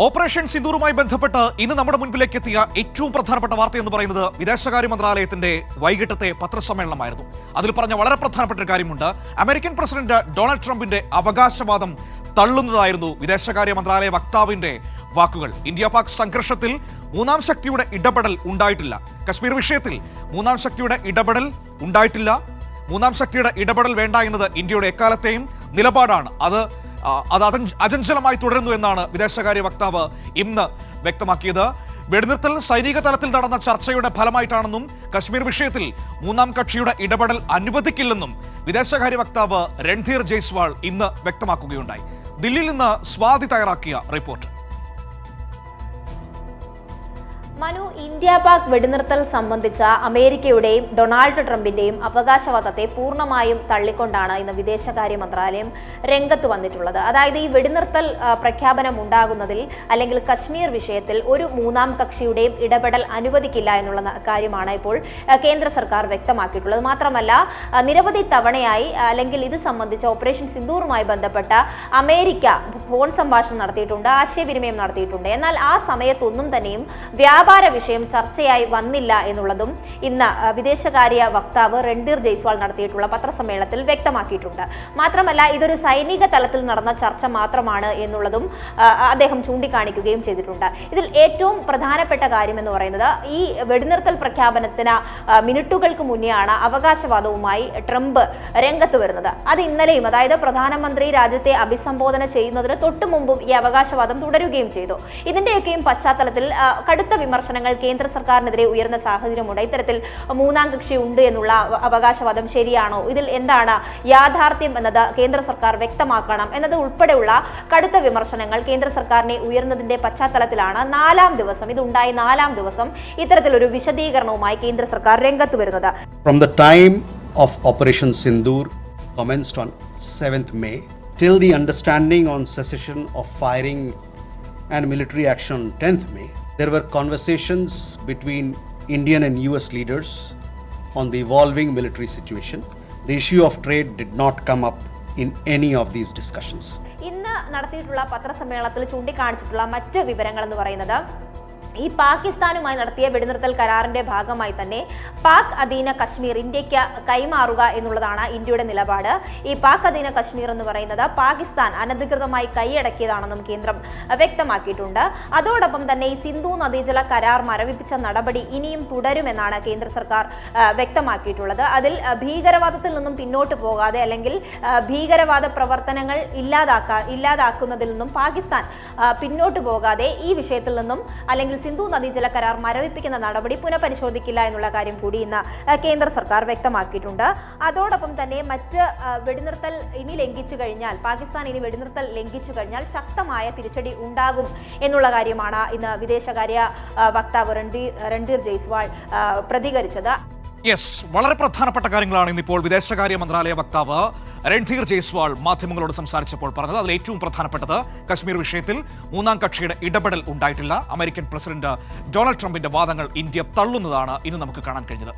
Operation സിന്ദൂറുമായി ബന്ധപ്പെട്ട് ഇന്ന് നമ്മുടെ മുൻപിലേക്ക് എത്തിയ ഏറ്റവും പ്രധാനപ്പെട്ട വാർത്ത എന്ന് പറയുന്നത് വിദേശകാര്യ മന്ത്രാലയത്തിന്റെ വൈകിട്ടത്തെ പത്രസമ്മേളനമായിരുന്നു. അതിൽ പറഞ്ഞ വളരെ പ്രധാനപ്പെട്ട ഒരു കാര്യമുണ്ട്. അമേരിക്കൻ പ്രസിഡന്റ് ഡൊണാൾഡ് ട്രംപിന്റെ അവകാശവാദം തള്ളുന്നതായിരുന്നു വിദേശകാര്യ മന്ത്രാലയ വക്താവിന്റെ വാക്കുകൾ. ഇന്ത്യ പാക് സംഘർഷത്തിൽ മൂന്നാം ശക്തിയുടെ ഇടപെടൽ ഉണ്ടായിട്ടില്ല. കശ്മീർ വിഷയത്തിൽ മൂന്നാം ശക്തിയുടെ ഇടപെടൽ ഉണ്ടായിട്ടില്ല. മൂന്നാം ശക്തിയുടെ ഇടപെടൽ വേണ്ട എന്നത് ഇന്ത്യയുടെ എക്കാലത്തെയും നിലപാടാണ്. അത് അചഞ്ചലമായി തുടരുന്നു എന്നാണ് വിദേശകാര്യ വക്താവ് ഇന്ന് വ്യക്തമാക്കിയത്. വെടിനിർത്തൽ സൈനിക തലത്തിൽ നടന്ന ചർച്ചയുടെ ഫലമായിട്ടാണെന്നും കശ്മീർ വിഷയത്തിൽ മൂന്നാം കക്ഷിയുടെ ഇടപെടൽ അനുവദിക്കില്ലെന്നും വിദേശകാര്യ വക്താവ് രൺധീർ ജയ്സ്വാൾ ഇന്ന് വ്യക്തമാക്കുകയുണ്ടായി. ദില്ലിയിൽ നിന്ന് സ്വാതി തയ്യാറാക്കിയ റിപ്പോർട്ട്. മനു, ഇന്ത്യ പാക് വെടിനിർത്തൽ സംബന്ധിച്ച അമേരിക്കയുടെയും ഡൊണാൾഡ് ട്രംപിന്റെയും അവകാശവാദത്തെ പൂർണ്ണമായും തള്ളിക്കൊണ്ടാണ് ഇന്ന് വിദേശകാര്യ മന്ത്രാലയം രംഗത്ത് വന്നിട്ടുള്ളത്. അതായത് ഈ വെടിനിർത്തൽ പ്രഖ്യാപനം ഉണ്ടാകുന്നതിൽ അല്ലെങ്കിൽ കശ്മീർ വിഷയത്തിൽ ഒരു മൂന്നാം കക്ഷിയുടെയും ഇടപെടൽ അനുവദിക്കില്ല എന്നുള്ള കാര്യമാണ് ഇപ്പോൾ കേന്ദ്ര സർക്കാർ വ്യക്തമാക്കിയിട്ടുള്ളത്. മാത്രമല്ല, നിരവധി തവണയായി അല്ലെങ്കിൽ ഇത് സംബന്ധിച്ച ഓപ്പറേഷൻ സിന്ദൂറുമായി ബന്ധപ്പെട്ട അമേരിക്ക ഫോൺ സംഭാഷണം നടത്തിയിട്ടുണ്ട്, ആശയവിനിമയം നടത്തിയിട്ടുണ്ട്. എന്നാൽ ആ സമയത്തൊന്നും തന്നെയും വ്യാപാര വിഷയം ചർച്ചയായി വന്നില്ല എന്നുള്ളതും ഇന്ന് വിദേശകാര്യ വക്താവ് രൺധീർ ജയ്സ്വാൾ നടത്തിയിട്ടുള്ള പത്രസമ്മേളനത്തിൽ വ്യക്തമാക്കിയിട്ടുണ്ട്. മാത്രമല്ല, ഇതൊരു സൈനിക തലത്തിൽ നടന്ന ചർച്ച മാത്രമാണ് എന്നുള്ളതും അദ്ദേഹം ചൂണ്ടിക്കാണിക്കുകയും ചെയ്തിട്ടുണ്ട്. ഇതിൽ ഏറ്റവും പ്രധാനപ്പെട്ട കാര്യം എന്ന് പറയുന്നത്, ഈ വെടിനിർത്തൽ പ്രഖ്യാപനത്തിന് മിനിറ്റുകൾക്ക് മുന്നെയാണ് അവകാശവാദവുമായി ട്രംപ് രംഗത്ത് വരുന്നത്. അത് ഇന്നലെയും, അതായത് പ്രധാനമന്ത്രി രാജ്യത്തെ അഭിസംബോധന ചെയ്യുന്നതിന് തൊട്ടു മുമ്പും ഈ അവകാശവാദം തുടരുകയും ചെയ്തു. ഇതിന്റെയൊക്കെയും പശ്ചാത്തലത്തിൽ കടുത്ത വിമർശനങ്ങൾ കേന്ദ്ര സർക്കാരിനെതിരെ ഉയർന്ന സാഹചര്യമുണ്ട്. ഇത്തരത്തിൽ മൂന്നാം കക്ഷി ഉണ്ട് എന്നുള്ള അവകാശവാദം ശരിയാണോ, ഇതിൽ എന്താണ് യാഥാർത്ഥ്യം എന്നത് കേന്ദ്ര സർക്കാർ വ്യക്തമാക്കണം എന്നത് ഉൾപ്പെടെയുള്ള കടുത്ത വിമർശനങ്ങൾ കേന്ദ്ര സർക്കാരിനെ ഉയർന്നതിന്റെ പശ്ചാത്തലത്തിലാണ് ഇതുണ്ടായ നാലാം ദിവസം ഇത്തരത്തിലൊരു വിശദീകരണവുമായി കേന്ദ്ര സർക്കാർ രംഗത്ത് വരുന്നത്. From the time of Operation Sindoor commenced on 7th May till the understanding on cessation of firing and military action on 10th May, there were conversations between Indian and US leaders on the evolving military situation. The issue of trade did not come up in any of these discussions. ഇന്ന് നടത്തിയിട്ടുള്ള പത്രസമ്മേളനത്തിൽ ചൂണ്ടിക്കാണിച്ചിട്ടുള്ള മറ്റ് വിവരങ്ങൾ എന്ന് പറയുന്നത്, ഈ പാകിസ്ഥാനുമായി നടത്തിയ വെടിനിർത്തൽ കരാറിന്റെ ഭാഗമായി തന്നെ പാക് അധീന കശ്മീർ ഇന്ത്യക്ക് കൈമാറുക എന്നുള്ളതാണ് ഇന്ത്യയുടെ നിലപാട്. ഈ പാക് അധീന കശ്മീർ എന്ന് പറയുന്നത് പാകിസ്ഥാൻ അനധികൃതമായി കൈയടക്കിയതാണെന്നും കേന്ദ്രം വ്യക്തമാക്കിയിട്ടുണ്ട്. അതോടൊപ്പം തന്നെ ഈ സിന്ധു നദീജല കരാർ മരവിപ്പിച്ച നടപടി ഇനിയും തുടരുമെന്നാണ് കേന്ദ്ര സർക്കാർ വ്യക്തമാക്കിയിട്ടുള്ളത്. അതിൽ ഭീകരവാദത്തിൽ നിന്നും പിന്നോട്ട് പോകാതെ അല്ലെങ്കിൽ ഭീകരവാദ പ്രവർത്തനങ്ങൾ ഇല്ലാതാക്കുന്നതിൽ നിന്നും പാകിസ്ഥാൻ പിന്നോട്ട് പോകാതെ ഈ വിഷയത്തിൽ നിന്നും അല്ലെങ്കിൽ സിന്ധു നദീജല കരാർ മരവിപ്പിക്കുന്ന നടപടി പുനഃപരിശോധിക്കില്ല എന്നുള്ള കാര്യം കൂടി ഇന്ന് കേന്ദ്ര സർക്കാർ വ്യക്തമാക്കിയിട്ടുണ്ട്. അതോടൊപ്പം തന്നെ മറ്റ് വെടിനിർത്തൽ പാകിസ്ഥാൻ ഇനി വെടിനിർത്തൽ ലംഘിച്ചു കഴിഞ്ഞാൽ ശക്തമായ തിരിച്ചടി ഉണ്ടാകും എന്നുള്ള കാര്യമാണ് ഇന്ന് വിദേശകാര്യ വക്താവ് രൺധീർ ജയ്സ്വാൾ പ്രതികരിച്ചത്. വളരെ പ്രധാനപ്പെട്ട കാര്യങ്ങളാണ് ഇന്നിപ്പോൾ വിദേശകാര്യ മന്ത്രാലയ വക്താവ് രൺധീർ ജയ്സ്വാൾ മാധ്യമങ്ങളോട് സംസാരിച്ചപ്പോൾ പറഞ്ഞത്. അതിൽ ഏറ്റവും പ്രധാനപ്പെട്ടത്, കശ്മീർ വിഷയത്തിൽ മൂന്നാം കക്ഷിയുടെ ഇടപെടൽ ഉണ്ടായിട്ടില്ല. അമേരിക്കൻ പ്രസിഡന്റ് ഡൊണാൾഡ് ട്രംപിന്റെ വാദങ്ങൾ ഇന്ത്യ തള്ളുന്നതാണ് ഇന്ന് നമുക്ക് കാണാൻ കഴിഞ്ഞത്.